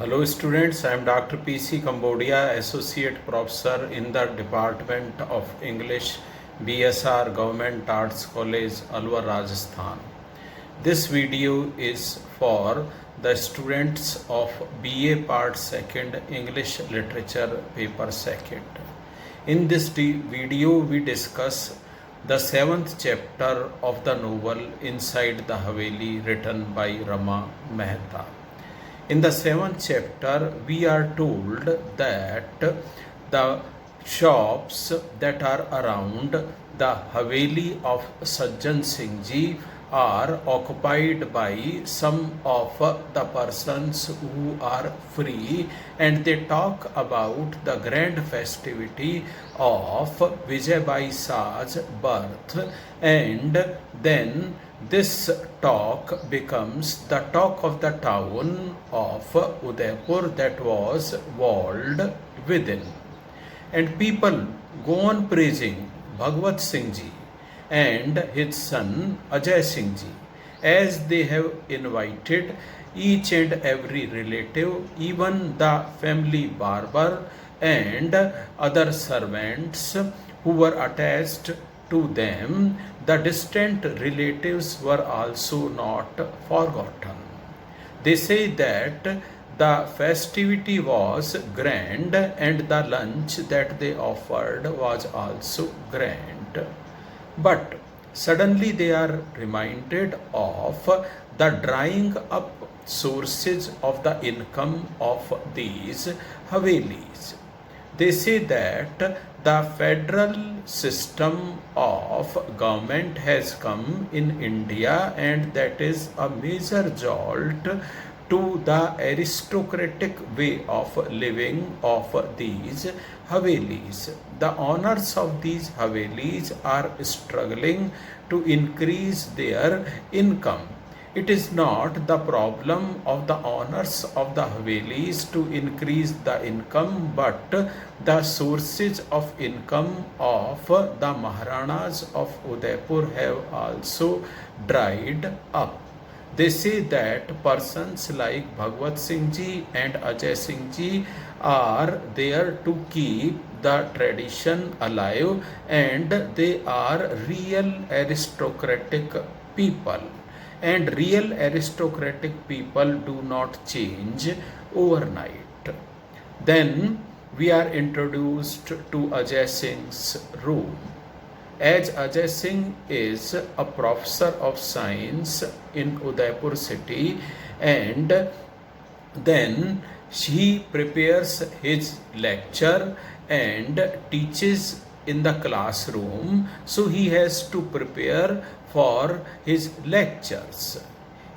Hello students, I am Dr. P.C. Cambodia, Associate Professor in the Department of English, BSR Government Arts College, Alwar, Rajasthan. This video is for the students of BA Part 2nd English Literature Paper 2nd. In this video we discuss the 7th chapter of the novel Inside the Haveli written by Rama Mehta. In the 7th chapter, we are told that the shops that are around the Haveli of Sajjan Singh Ji are occupied by some of the persons who are free, and they talk about the grand festivity of Vijaybai Shah's birth, and then this talk becomes the talk of the town of Udaipur that was walled within. And people go on praising Bhagwat Singh Ji and his son Ajay Singh Ji, as they have invited each and every relative, even the family barber and other servants who were attached to them. The distant relatives were also not forgotten. They say that the festivity was grand and the lunch that they offered was also grand. But suddenly they are reminded of the drying up sources of the income of these Havelis. They say that the federal system of government has come in India, and that is a major jolt to the aristocratic way of living of these Havelis. The owners of these Havelis are struggling to increase their income. It is not the problem of the owners of the Havelis to increase the income, but the sources of income of the Maharanas of Udaipur have also dried up. They say that persons like Bhagwat Singh Ji and Ajay Singh Ji are there to keep the tradition alive, and they are real aristocratic people. And real aristocratic people do not change overnight. Then we are introduced to Ajay Singh's room. As Ajay Singh is a professor of science in Udaipur city, and then he prepares his lecture and teaches in the classroom, so he has to prepare for his lectures.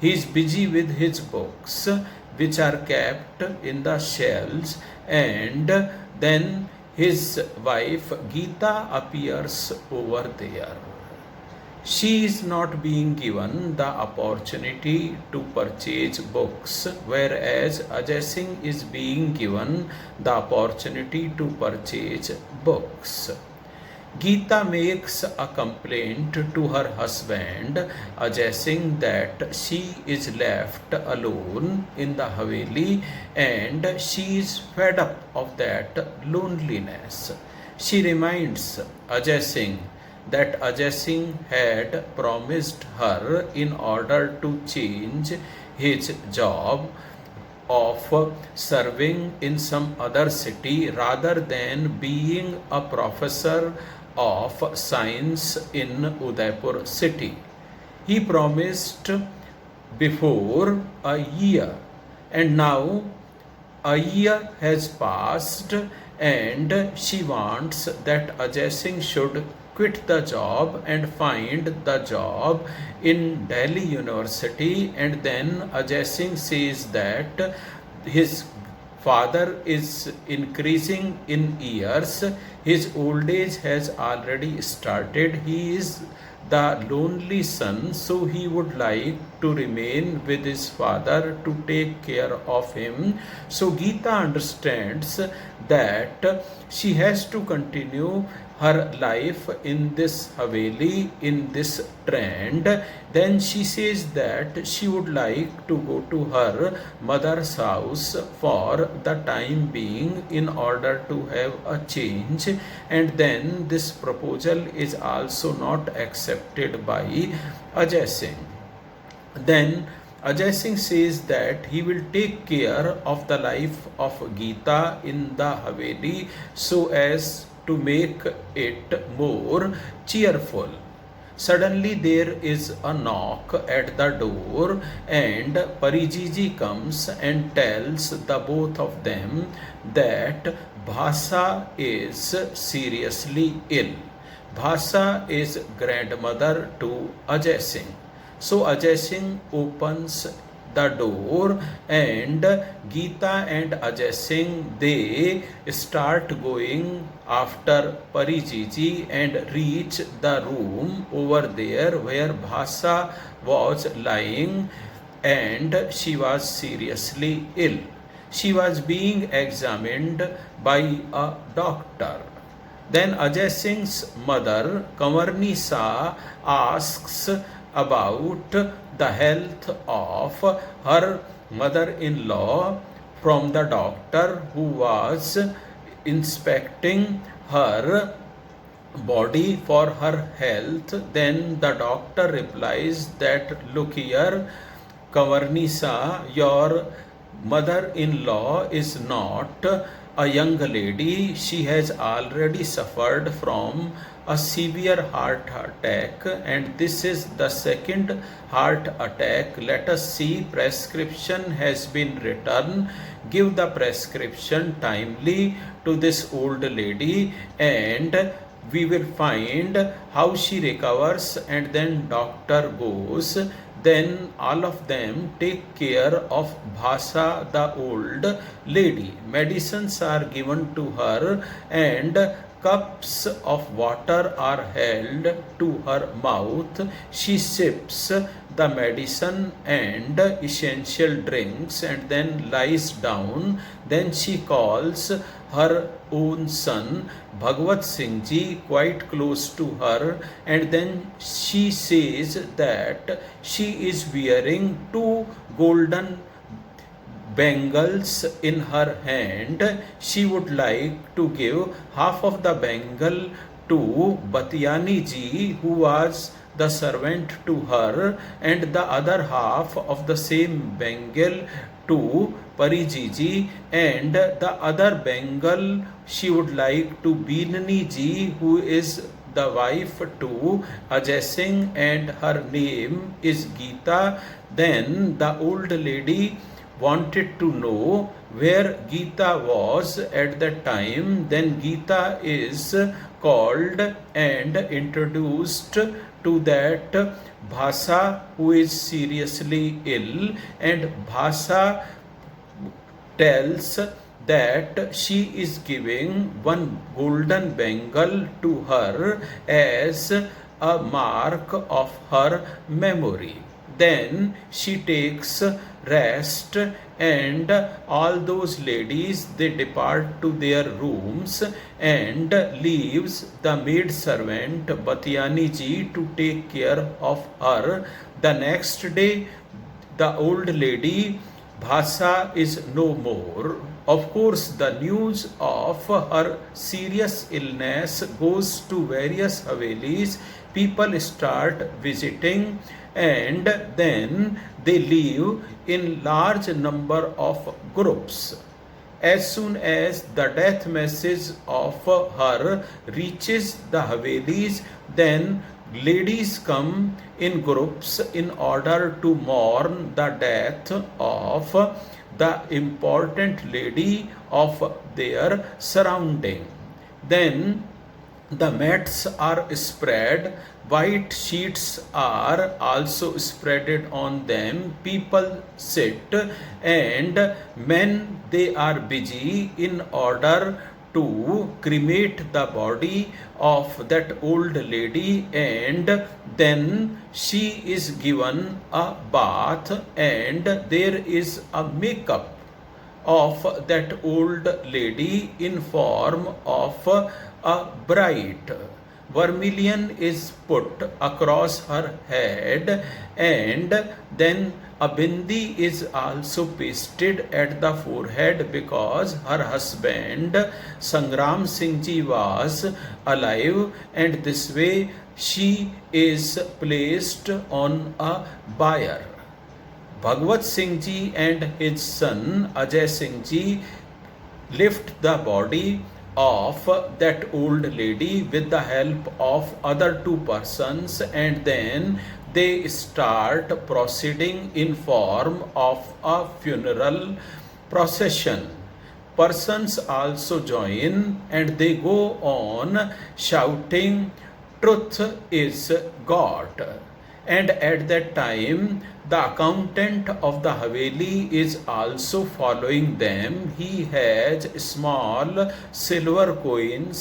He is busy with his books, which are kept in the shelves, and then his wife Geeta appears over there. She is not being given the opportunity to purchase books, whereas Ajay Singh is being given the opportunity to purchase books. Geeta makes a complaint to her husband Ajay Singh that she is left alone in the Haveli, and she is fed up of that loneliness. She reminds Ajay Singh that Ajay Singh had promised her, in order to change his job of serving in some other city rather than being a professor of science in Udaipur city. He promised before a year, and now a year has passed, and she wants that Ajay Singh should quit the job and find the job in Delhi University. And then Ajay Singh says that his father is increasing in years, his old age has already started, he is the lonely son, so he would like to remain with his father to take care of him. So Geeta understands that she has to continue her life in this Haveli, in this trend. Then she says that she would like to go to her mother's house for the time being in order to have a change, and then this proposal is also not accepted by Ajay Singh. Then Ajay Singh says that he will take care of the life of Geeta in the Haveli so as to make it more cheerful. Suddenly there is a knock at the door, and Parijiji comes and tells the both of them that Bhasa is seriously ill. Bhasa is grandmother to Ajay Singh. So Ajay Singh opens the door, and Geeta and Ajay Singh, they start going after Parijiji and reach the room over there where Bhasa was lying, and she was seriously ill. She was being examined by a doctor. Then Ajay Singh's mother, Kanwarni Shah, asks about the health of her mother-in-law from the doctor who was inspecting her body for her health. Then the doctor replies that, look here, Kanwarni Shah, your mother-in-law is not a young lady. She has already suffered from a severe heart attack, and this is the second heart attack. Let us see, prescription has been written. Give the prescription timely to this old lady, and we will find how she recovers. And then doctor goes. Then all of them take care of Bhasa, the old lady. Medicines are given to her, and cups of water are held to her mouth. She sips the medicine and essential drinks and then lies down. Then she calls her own son Bhagwat Singh Ji quite close to her, and then she says that she is wearing two golden bangles in her hand. She would like to give half of the bangle to Batyani Ji, who was the servant to her, and the other half of the same bangle to Parijiji, and the other bangle she would like to Beenani Ji, who is the wife to Ajay Singh, and her name is Geeta. Then the old lady wanted to know where Geeta was at that time. Then Geeta is called and introduced to that Bhasa, who is seriously ill, and Bhasa tells that she is giving one golden bangle to her as a mark of her memory. Then she takes rest, and all those ladies, they depart to their rooms, and leaves the maid servant Batyani Ji to take care of her. The next day, the old lady Bhasa is no more. Of course, the news of her serious illness goes to various Havelis. People start visiting, and then they live in large number of groups. As soon as the death message of her reaches the Havelis, then ladies come in groups in order to mourn the death of the important lady of their surrounding. Then the mats are spread, white sheets are also spreaded on them. People sit, and men, they are busy in order to cremate the body of that old lady, and then she is given a bath, and there is a makeup of that old lady in form of a bride. Vermilion is put across her head, and then a bindi is also pasted at the forehead because her husband Sangram Singh Ji was alive, and this way she is placed on a bier. Bhagwat Singh Ji and his son Ajay Singh Ji lift the body of that old lady with the help of other two persons, and then they start proceeding in form of a funeral procession. Persons also join, and they go on shouting, "Truth is God." And at that time, the accountant of the Haveli is also following them. He has small silver coins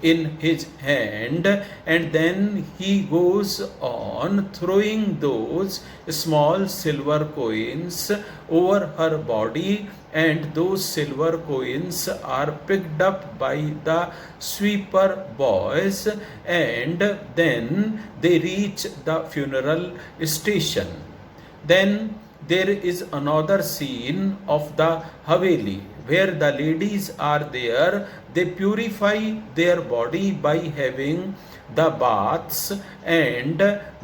in his hand, and then he goes on throwing those small silver coins over her body, and those silver coins are picked up by the sweeper boys, and then they reach the funeral station. Then there is another scene of the Haveli where the ladies are there. They purify their body by having the baths, and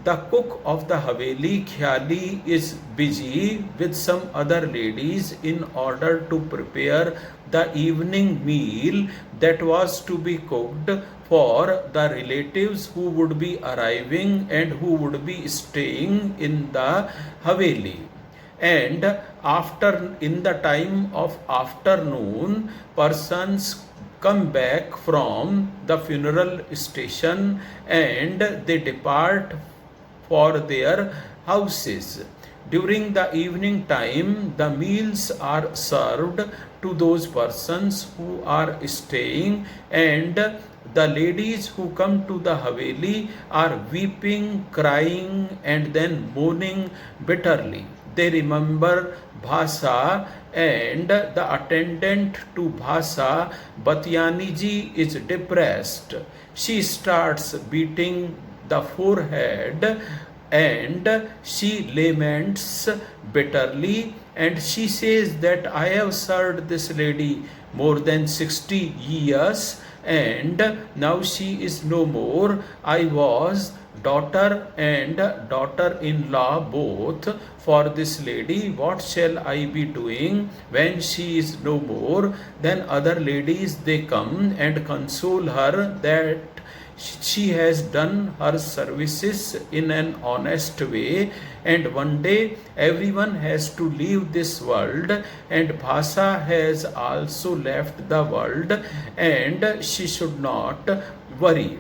the cook of the Haveli, Khyali, is busy with some other ladies in order to prepare the evening meal that was to be cooked for the relatives who would be arriving and who would be staying in the Haveli. And after, in the time of afternoon, persons come back from the funeral station and they depart for their houses. During the evening time, the meals are served to those persons who are staying, and the ladies who come to the Haveli are weeping, crying, and then moaning bitterly. They remember Bhasa, and the attendant to Bhasa, Batyani ji, is depressed. She starts beating the forehead and she laments bitterly, and she says that I have served this lady more than 60 years and now she is no more. I was daughter and daughter-in-law both for this lady. What shall I be doing when she is no more? Then other ladies, they come and console her that she has done her services in an honest way, and one day everyone has to leave this world, and Bhasa has also left the world, and she should not worry.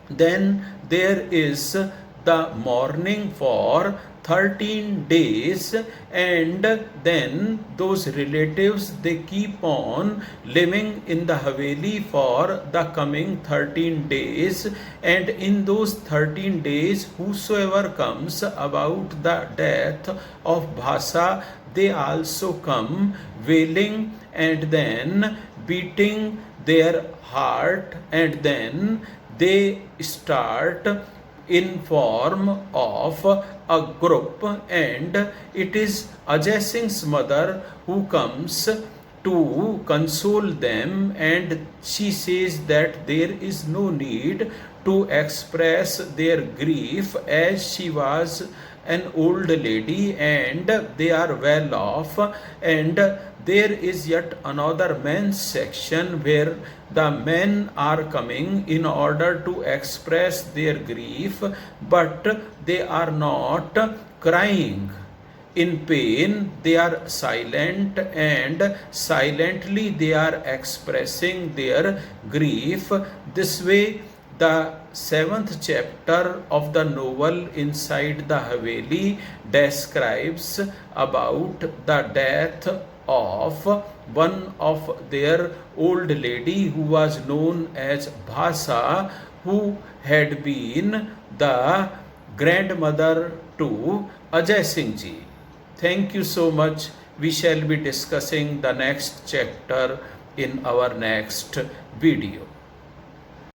Then there is the mourning for 13 days, and then those relatives, they keep on living in the Haveli for the coming 13 days, and in those 13 days whosoever comes about the death of Bhasa, they also come wailing and then beating their heart, and then they start in form of a group, and it is Ajay Singh's mother who comes to console them, and she says that there is no need to express their grief as she was an old lady and they are well off. And there is yet another men's section where the men are coming in order to express their grief, but they are not crying in pain. They are silent, and silently they are expressing their grief. This way, the 7th chapter of the novel Inside the Haveli describes about the death of one of their old lady who was known as Bhasa, who had been the grandmother to Ajay Singh ji. Thank you so much. We shall be discussing the next chapter in our next video.